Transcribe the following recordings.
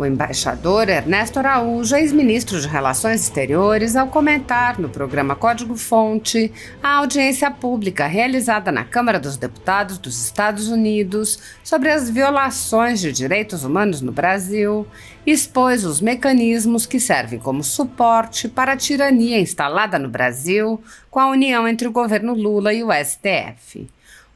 O embaixador Ernesto Araújo, ex-ministro de Relações Exteriores, ao comentar no programa Código Fonte a audiência pública realizada na Câmara dos Deputados dos Estados Unidos sobre as violações de direitos humanos no Brasil, expôs os mecanismos que servem como suporte para a tirania instalada no Brasil com a união entre o governo Lula e o STF.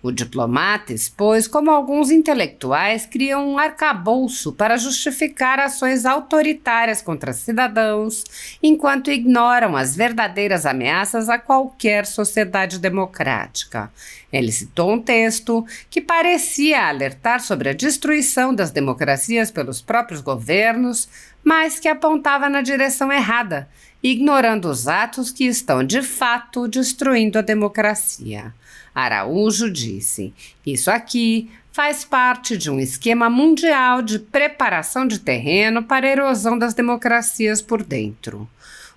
O diplomata expôs como alguns intelectuais criam um arcabouço para justificar ações autoritárias contra cidadãos, enquanto ignoram as verdadeiras ameaças a qualquer sociedade democrática. Ele citou um texto que parecia alertar sobre a destruição das democracias pelos próprios governos, mas que apontava na direção errada, ignorando os atos que estão de fato destruindo a democracia. Araújo disse: "Isso aqui faz parte de um esquema mundial de preparação de terreno para a erosão das democracias por dentro."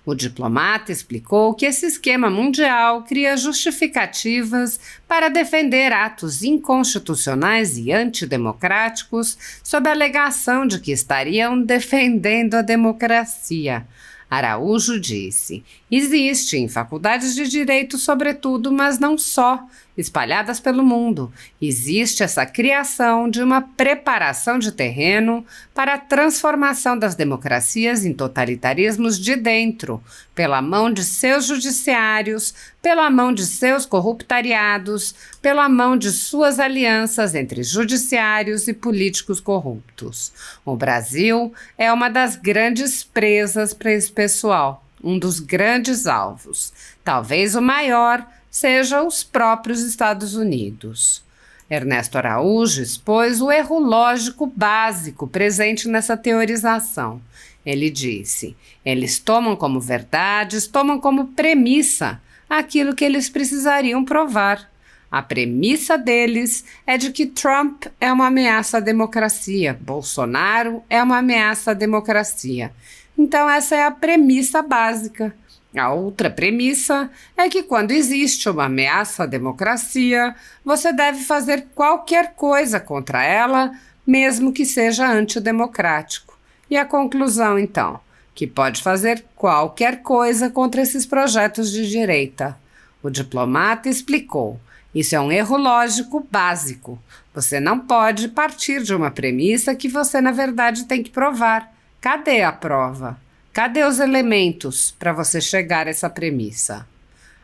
O diplomata explicou que esse esquema mundial cria justificativas para defender atos inconstitucionais e antidemocráticos sob a alegação de que estariam defendendo a democracia. Araújo disse: "Existe em faculdades de direito, sobretudo, mas não só, espalhadas pelo mundo. Existe essa criação de uma preparação de terreno para a transformação das democracias em totalitarismos de dentro, pela mão de seus judiciários, pela mão de seus corruptariados, pela mão de suas alianças entre judiciários e políticos corruptos. O Brasil é uma das grandes presas para esse pessoal, um dos grandes alvos. Talvez o maior seja os próprios Estados Unidos." Ernesto Araújo expôs o erro lógico básico presente nessa teorização. Ele disse: "Eles tomam como verdades, tomam como premissa aquilo que eles precisariam provar. A premissa deles é de que Trump é uma ameaça à democracia, Bolsonaro é uma ameaça à democracia. Então essa é a premissa básica. A outra premissa é que quando existe uma ameaça à democracia, você deve fazer qualquer coisa contra ela, mesmo que seja antidemocrático. E a conclusão, então, que pode fazer qualquer coisa contra esses projetos de direita." O diplomata explicou: "Isso é um erro lógico básico. Você não pode partir de uma premissa que você, na verdade, tem que provar. Cadê a prova? Cadê os elementos para você chegar a essa premissa?"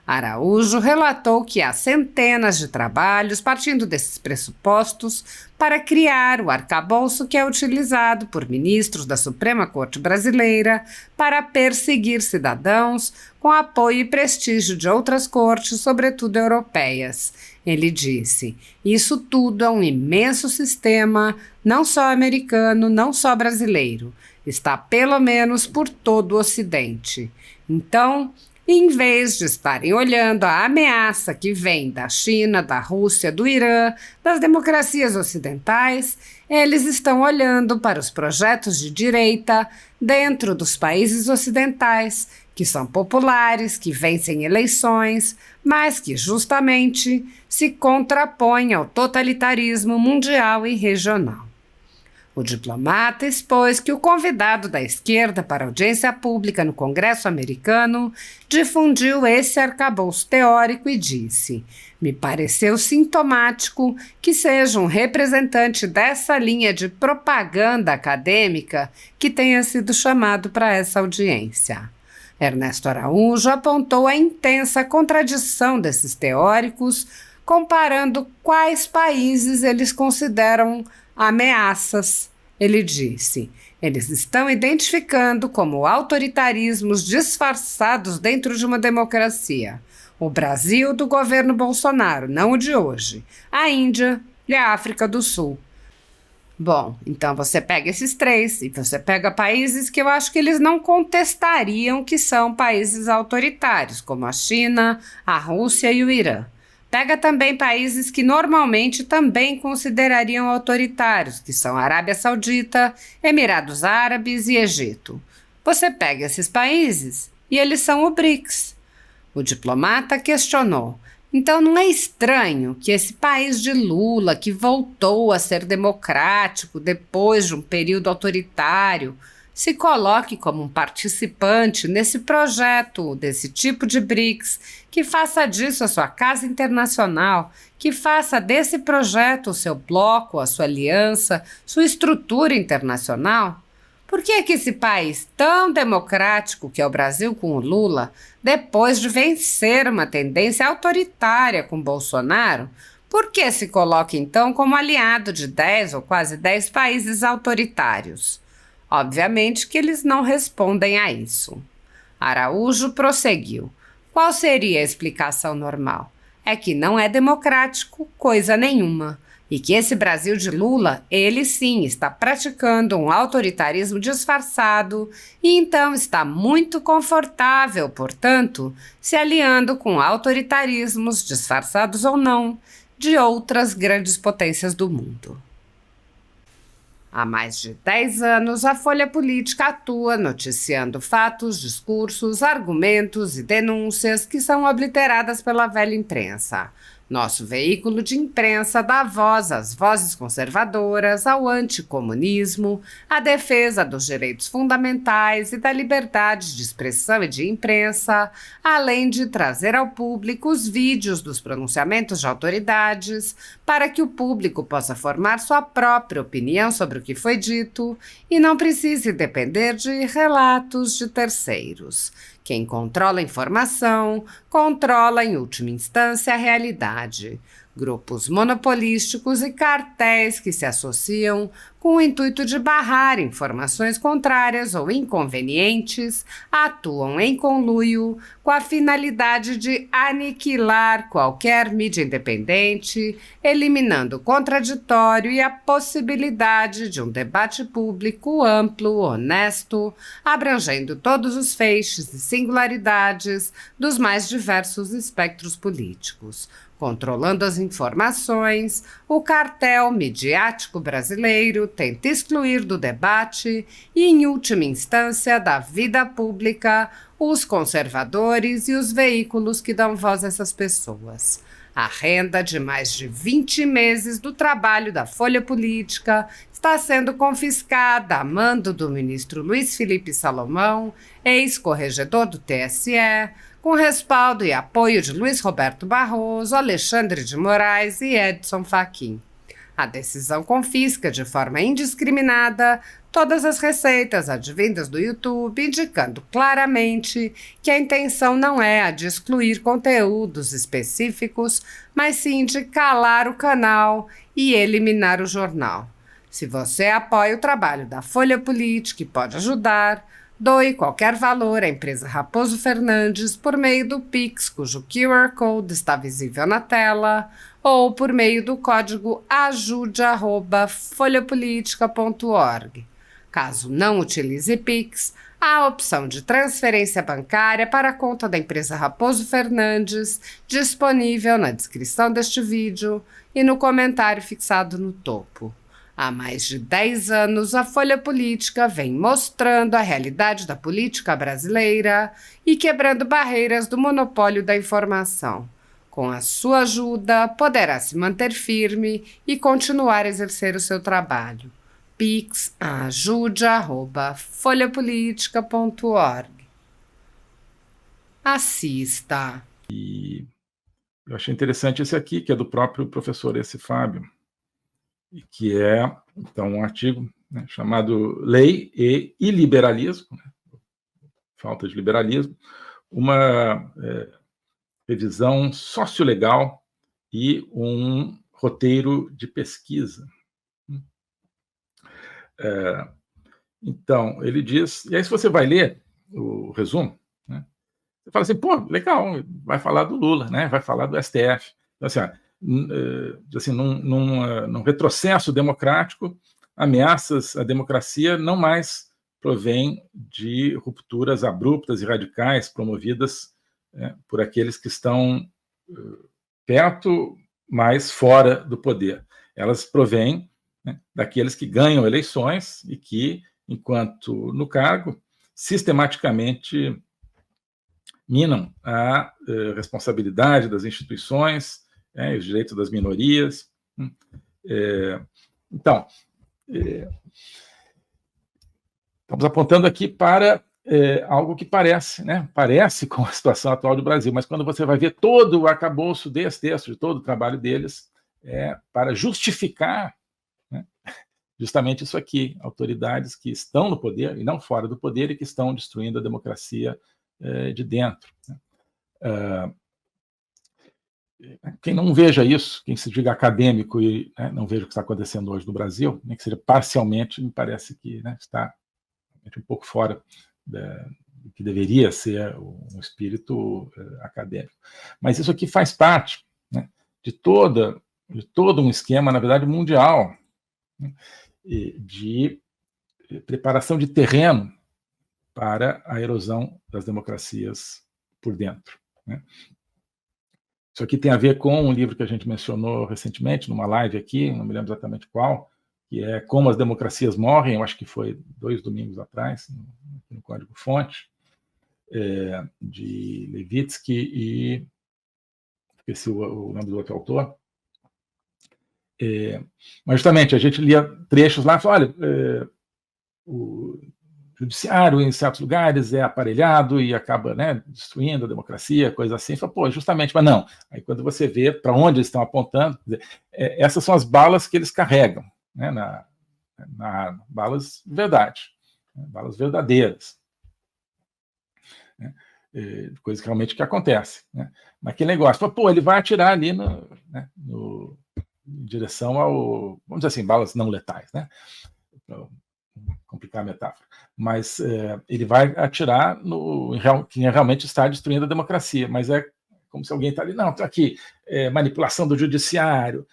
Araújo relatou que há centenas de trabalhos partindo desses pressupostos para criar o arcabouço que é utilizado por ministros da Suprema Corte Brasileira para perseguir cidadãos com apoio e prestígio de outras cortes, sobretudo europeias. Ele disse: "Isso tudo é um imenso sistema, não só americano, não só brasileiro. Está pelo menos por todo o Ocidente. Então, em vez de estarem olhando a ameaça que vem da China, da Rússia, do Irã, das democracias ocidentais, eles estão olhando para os projetos de direita dentro dos países ocidentais, que são populares, que vencem eleições, mas que justamente se contrapõem ao totalitarismo mundial e regional." O diplomata expôs que o convidado da esquerda para audiência pública no Congresso americano difundiu esse arcabouço teórico e disse: "Me pareceu sintomático que seja um representante dessa linha de propaganda acadêmica que tenha sido chamado para essa audiência." Ernesto Araújo apontou a intensa contradição desses teóricos, comparando quais países eles consideram ameaças. Ele disse: "Eles estão identificando como autoritarismos disfarçados dentro de uma democracia. O Brasil do governo Bolsonaro, não o de hoje, a Índia e a África do Sul." Bom, então você pega esses três e você pega países que eu acho que eles não contestariam que são países autoritários, como a China, a Rússia e o Irã. Pega também países que normalmente também considerariam autoritários, que são Arábia Saudita, Emirados Árabes e Egito. Você pega esses países e eles são o BRICS. O diplomata questionou: Então não é estranho que esse país de Lula, que voltou a ser democrático depois de um período autoritário, se coloque como um participante nesse projeto, desse tipo de BRICS, que faça disso a sua casa internacional, que faça desse projeto o seu bloco, a sua aliança, sua estrutura internacional? Por que é que esse país tão democrático que é o Brasil com o Lula, depois de vencer uma tendência autoritária com Bolsonaro, por que se coloca então como aliado de 10 ou quase 10 países autoritários? Obviamente que eles não respondem a isso. Araújo prosseguiu. Qual seria a explicação normal? É que não é democrático coisa nenhuma. E que esse Brasil de Lula, ele sim está praticando um autoritarismo disfarçado e então está muito confortável, portanto, se aliando com autoritarismos, disfarçados ou não, de outras grandes potências do mundo. Há mais de 10 anos, a Folha Política atua noticiando fatos, discursos, argumentos e denúncias que são obliteradas pela velha imprensa. Nosso veículo de imprensa dá voz às vozes conservadoras, ao anticomunismo, à defesa dos direitos fundamentais e da liberdade de expressão e de imprensa, além de trazer ao público os vídeos dos pronunciamentos de autoridades, para que o público possa formar sua própria opinião sobre o que foi dito e não precise depender de relatos de terceiros. Quem controla a informação, controla em última instância a realidade. Grupos monopolísticos e cartéis que se associam com o intuito de barrar informações contrárias ou inconvenientes atuam em conluio com a finalidade de aniquilar qualquer mídia independente, eliminando o contraditório e a possibilidade de um debate público amplo, honesto, abrangendo todos os feixes e singularidades dos mais diversos espectros políticos. Controlando as informações, o cartel midiático brasileiro tenta excluir do debate e, em última instância, da vida pública, os conservadores e os veículos que dão voz a essas pessoas. A renda de mais de 20 meses do trabalho da Folha Política está sendo confiscada a mando do ministro Luiz Felipe Salomão, ex-corregedor do TSE, com respaldo e apoio de Luiz Roberto Barroso, Alexandre de Moraes e Edson Fachin. A decisão confisca de forma indiscriminada todas as receitas advindas do YouTube, indicando claramente que a intenção não é a de excluir conteúdos específicos, mas sim de calar o canal e eliminar o jornal. Se você apoia o trabalho da Folha Política e pode ajudar, doe qualquer valor à empresa Raposo Fernandes por meio do Pix, cujo QR Code está visível na tela, ou por meio do código ajude@folhapolitica.org. Caso não utilize Pix, há a opção de transferência bancária para a conta da empresa Raposo Fernandes, disponível na descrição deste vídeo e no comentário fixado no topo. Há mais de 10 anos, a Folha Política vem mostrando a realidade da política brasileira e quebrando barreiras do monopólio da informação. Com a sua ajuda, poderá se manter firme e continuar a exercer o seu trabalho. Pix ajude@folhapolitica.org. Assista. E eu achei interessante esse aqui, que é do próprio professor esse Fábio, e que é, então, um artigo, né, chamado Lei e Iliberalismo, né, falta de liberalismo, uma revisão sociolegal e um roteiro de pesquisa. Então, ele diz, e aí se você vai ler o resumo, né, você fala assim, pô, legal, vai falar do Lula, né, vai falar do STF. Então, assim, num retrocesso democrático, ameaças à democracia não mais provêm de rupturas abruptas e radicais promovidas por aqueles que estão perto, mas fora do poder. Elas provêm, né, daqueles que ganham eleições e que, enquanto no cargo, sistematicamente minam a responsabilidade das instituições, os direitos das minorias. Então, estamos apontando aqui para algo que parece com a situação atual do Brasil, mas quando você vai ver todo o arcabouço desse texto, de todo o trabalho deles, para justificar, né, justamente isso aqui, autoridades que estão no poder e não fora do poder e que estão destruindo a democracia de dentro. Quem não veja isso, quem se diga acadêmico e não veja o que está acontecendo hoje no Brasil, nem que seja parcialmente, me parece que está um pouco fora do que deveria ser um espírito acadêmico. Mas isso aqui faz parte, né, de todo um esquema, na verdade, mundial, né, de preparação de terreno para a erosão das democracias por dentro, né. Isso aqui tem a ver com um livro que a gente mencionou recentemente, numa live aqui, não me lembro exatamente qual, que é Como as Democracias Morrem, eu acho que foi 2 domingos atrás, no Código-Fonte, de Levitsky e... esqueci o nome do outro autor. Mas, justamente, a gente lia trechos lá e falou, olha, o judiciário, em certos lugares, é aparelhado e acaba, né, destruindo a democracia, coisa assim. Fala, pô, justamente, mas não. Aí, quando você vê para onde eles estão apontando, essas são as balas que eles carregam, né, na arma. Balas de verdade, né, balas verdadeiras. Né, coisa que realmente que acontece. Né. Mas que negócio, fala, pô, ele vai atirar ali em direção ao, vamos dizer assim, balas não letais, né? Para complicar a metáfora. Mas ele vai atirar quem realmente está destruindo a democracia, mas é como se alguém está ali, não, está aqui, manipulação do judiciário,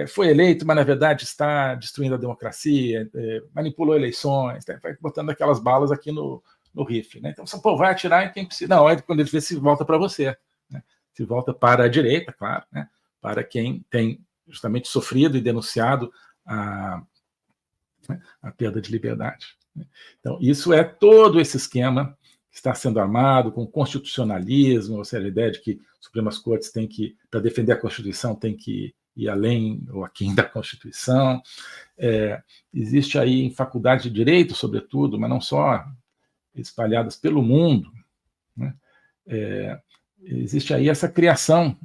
foi eleito, mas na verdade está destruindo a democracia, manipulou eleições, vai botando aquelas balas aqui no rifle. Né? Então, pô, vai atirar em quem precisa. Não, quando ele vê, se volta para você. Né? Se volta para a direita, claro, né? Para quem tem justamente sofrido e denunciado a perda de liberdade. Então, isso é todo esse esquema que está sendo armado com constitucionalismo, ou seja, a ideia de que Supremas Cortes têm que, para defender a Constituição, tem que ir além ou aquém da Constituição. Existe aí em faculdades de direito, sobretudo, mas não só, espalhadas pelo mundo, né? Existe aí essa criação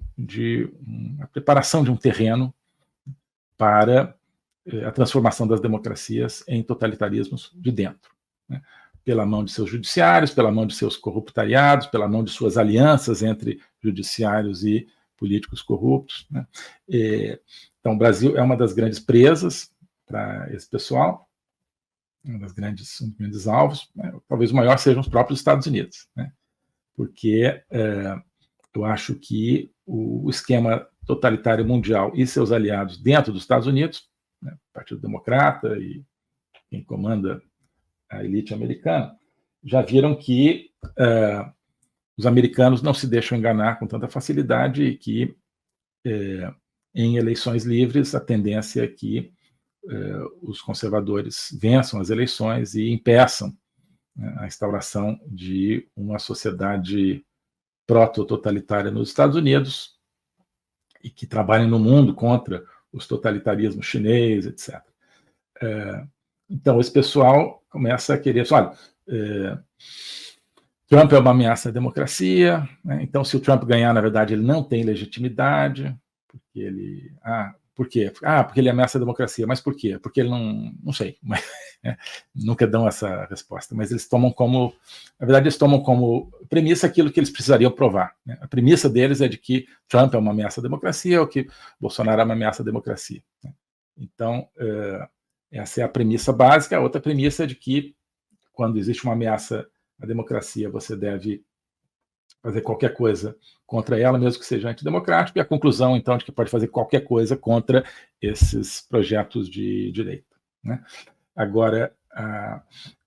a preparação de um terreno para a transformação das democracias em totalitarismos de dentro, né? Pela mão de seus judiciários, pela mão de seus corruptariados, pela mão de suas alianças entre judiciários e políticos corruptos. Né? Então, o Brasil é uma das grandes presas para esse pessoal, um dos grandes alvos, né? Talvez o maior sejam os próprios Estados Unidos, né? Porque eu acho que o esquema totalitário mundial e seus aliados dentro dos Estados Unidos, né, o Partido Democrata e quem comanda a elite americana, já viram que os americanos não se deixam enganar com tanta facilidade e que em eleições livres a tendência é que os conservadores vençam as eleições e impeçam, né, a instauração de uma sociedade proto-totalitária nos Estados Unidos e que trabalhem no mundo contra os totalitarismos chinês, etc. Então, esse pessoal começa a querer... Olha, Trump é uma ameaça à democracia, né? Então, se o Trump ganhar, na verdade, ele não tem legitimidade, porque ele... por quê? Porque ele ameaça a democracia. Mas por quê? Porque ele não sei. Mas, nunca dão essa resposta. Mas eles tomam como... Na verdade, eles tomam como premissa aquilo que eles precisariam provar. Né? A premissa deles é de que Trump é uma ameaça à democracia ou que Bolsonaro é uma ameaça à democracia. Né? Então, essa é a premissa básica. A outra premissa é de que, quando existe uma ameaça à democracia, você deve fazer qualquer coisa contra ela, mesmo que seja antidemocrático, e a conclusão, então, de que pode fazer qualquer coisa contra esses projetos de direita. Né? Agora,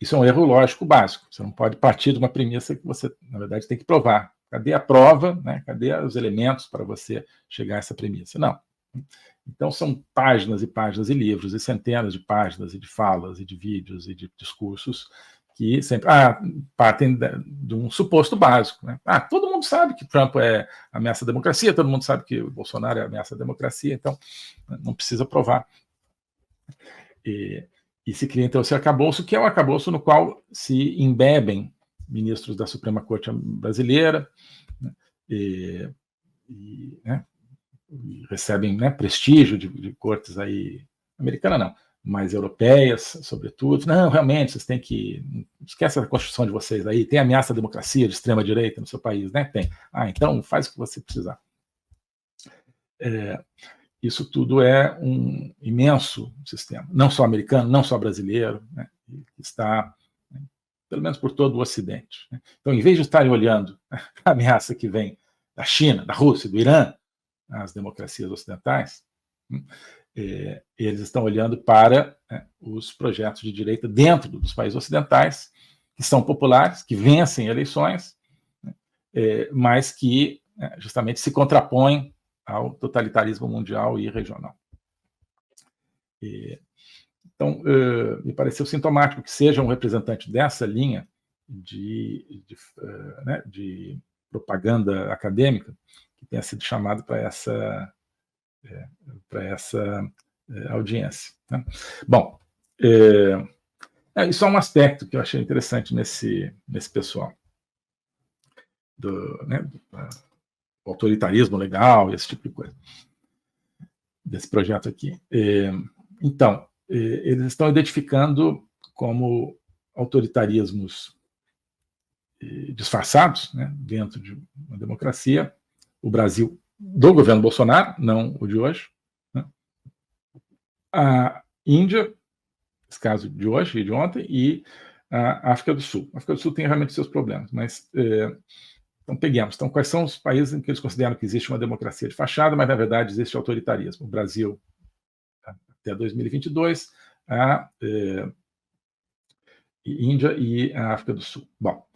isso é um erro lógico básico. Você não pode partir de uma premissa que você, na verdade, tem que provar. Cadê a prova? Né? Cadê os elementos para você chegar a essa premissa? Não. Então, são páginas e páginas e livros, e centenas de páginas e de falas e de vídeos e de discursos que sempre partem de um suposto básico, né? Todo mundo sabe que Trump ameaça a democracia, todo mundo sabe que o Bolsonaro ameaça a democracia, então não precisa provar. E se cria, então, esse arcabouço, que é um arcabouço no qual se embebem ministros da Suprema Corte brasileira, né, e recebem, né, prestígio de cortes aí, americana não, mas europeias, sobretudo. Não, realmente, vocês têm que... Esquece a Constituição de vocês aí, tem ameaça à democracia de extrema-direita no seu país, né? Tem. Então faz o que você precisar. Isso tudo é um imenso sistema, não só americano, não só brasileiro, né, que está, né, pelo menos por todo o Ocidente. Né. Então, em vez de estarem olhando a ameaça que vem da China, da Rússia, do Irã, as democracias ocidentais, eles estão olhando para, né, os projetos de direita dentro dos países ocidentais, que são populares, que vencem eleições, né, mas que, né, justamente se contrapõem ao totalitarismo mundial e regional. Então, me pareceu sintomático que seja um representante dessa linha de propaganda acadêmica que tenha sido chamado para essa audiência. Né? Bom, isso é um aspecto que eu achei interessante nesse pessoal. Do autoritarismo legal, esse tipo de coisa, desse projeto aqui. Então, eles estão identificando como autoritarismos disfarçados, né, dentro de uma democracia, o Brasil do governo Bolsonaro, não o de hoje, né, a Índia, esse caso de hoje e de ontem, e a África do Sul. A África do Sul tem realmente seus problemas, mas... Então, peguemos. Então, quais são os países em que eles consideram que existe uma democracia de fachada, mas, na verdade, existe autoritarismo? O Brasil, até 2022, a Índia e a África do Sul. Bom,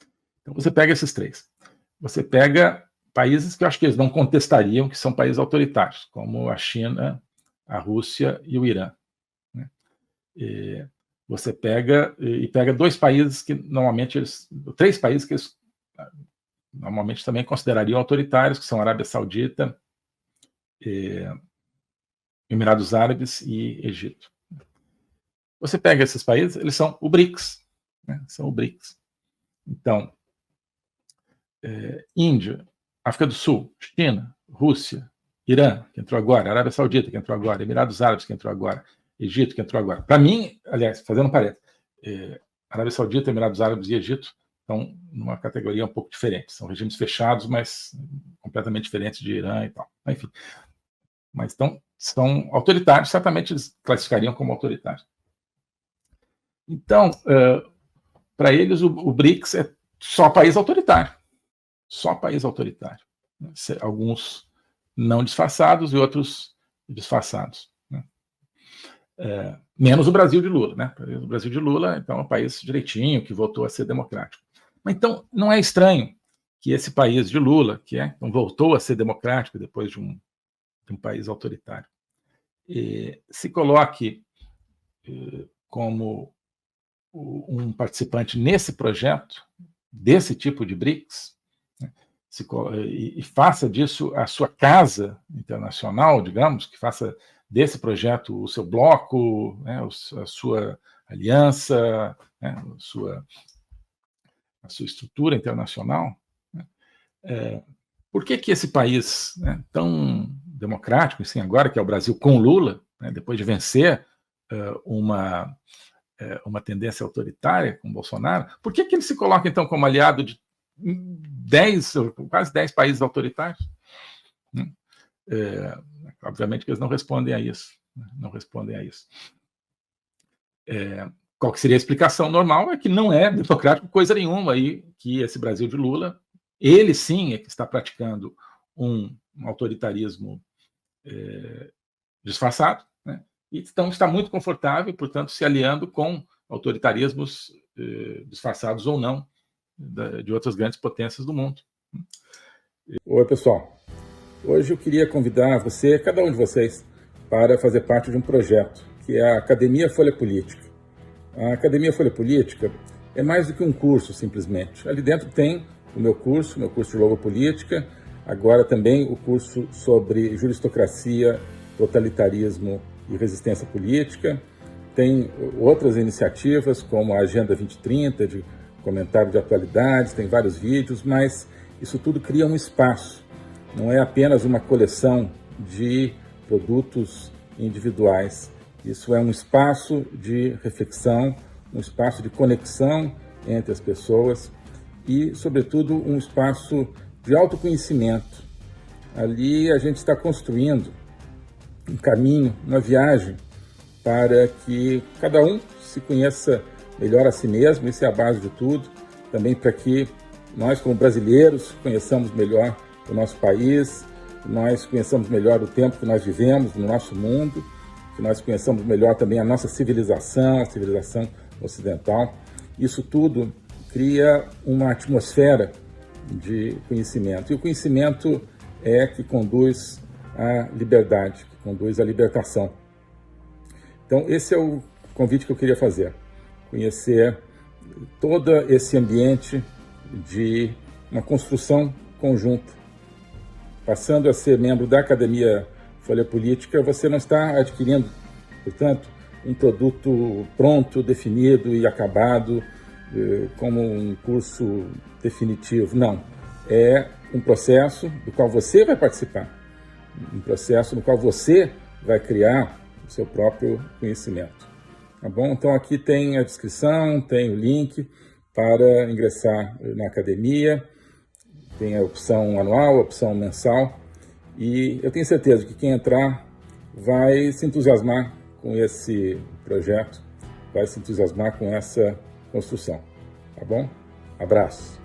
então você pega esses três. Você pega países que eu acho que eles não contestariam que são países autoritários, como a China, a Rússia e o Irã. Né? Você pega dois países que, normalmente, três países que eles... normalmente também considerariam autoritários, que são a Arábia Saudita, Emirados Árabes e Egito. Você pega esses países, eles são o BRICS. Né? São o BRICS. Então, Índia, África do Sul, China, Rússia, Irã, que entrou agora, Arábia Saudita, que entrou agora, Emirados Árabes, que entrou agora, Egito, que entrou agora. Para mim, aliás, fazendo um parênteses, Arábia Saudita, Emirados Árabes e Egito estão numa categoria um pouco diferente. São regimes fechados, mas completamente diferentes de Irã e tal. Enfim. Mas então, são autoritários, certamente eles classificariam como autoritários. Então, para eles, o BRICS é só país autoritário. Só país autoritário. Alguns não disfarçados e outros disfarçados. Né? Menos o Brasil de Lula. Né? O Brasil de Lula, então, é um país direitinho, que voltou a ser democrático. Mas, então, não é estranho que esse país de Lula, então, voltou a ser democrático depois de um país autoritário, se coloque como um participante nesse projeto, desse tipo de BRICS, né, e faça disso a sua casa internacional, digamos, que faça desse projeto o seu bloco, né, a sua aliança, né, a sua estrutura internacional. Né, por que esse país, né, tão democrático, assim, agora que é o Brasil com Lula, né, depois de vencer uma tendência autoritária com Bolsonaro, por que ele se coloca, então, como aliado de quase 10 países autoritários? Obviamente que eles não respondem a isso. Não respondem a isso. Qual que seria a explicação normal? É que não é democrático coisa nenhuma aí, que esse Brasil de Lula, ele sim é que está praticando um autoritarismo disfarçado, né? E então está muito confortável, portanto, se aliando com autoritarismos disfarçados ou não de outras grandes potências do mundo. Oi, pessoal. Hoje eu queria convidar você, cada um de vocês, para fazer parte de um projeto, que é a Academia Folha Política. A Academia Folha Política é mais do que um curso, simplesmente. Ali dentro tem o meu curso de logopolítica, agora também o curso sobre juristocracia, totalitarismo e resistência política. Tem outras iniciativas, como a Agenda 2030, de comentário de atualidades, tem vários vídeos, mas isso tudo cria um espaço. Não é apenas uma coleção de produtos individuais. Isso é um espaço de reflexão, um espaço de conexão entre as pessoas e, sobretudo, um espaço de autoconhecimento. Ali a gente está construindo um caminho, uma viagem para que cada um se conheça melhor a si mesmo, isso é a base de tudo, também para que nós, como brasileiros, conheçamos melhor o nosso país, nós conheçamos melhor o tempo que nós vivemos no nosso mundo, que nós conheçamos melhor também a nossa civilização, a civilização ocidental. Isso tudo cria uma atmosfera de conhecimento. E o conhecimento é que conduz à liberdade, que conduz à libertação. Então, esse é o convite que eu queria fazer. Conhecer todo esse ambiente de uma construção conjunta. Passando a ser membro da Academia Folha Política, você não está adquirindo, portanto, um produto pronto, definido e acabado, como um curso definitivo. Não. É um processo do qual você vai participar, um processo no qual você vai criar o seu próprio conhecimento. Tá bom? Então aqui tem a descrição, tem o link para ingressar na academia, tem a opção anual, a opção mensal, e eu tenho certeza que quem entrar vai se entusiasmar com esse projeto, vai se entusiasmar com essa construção. Tá bom? Abraço.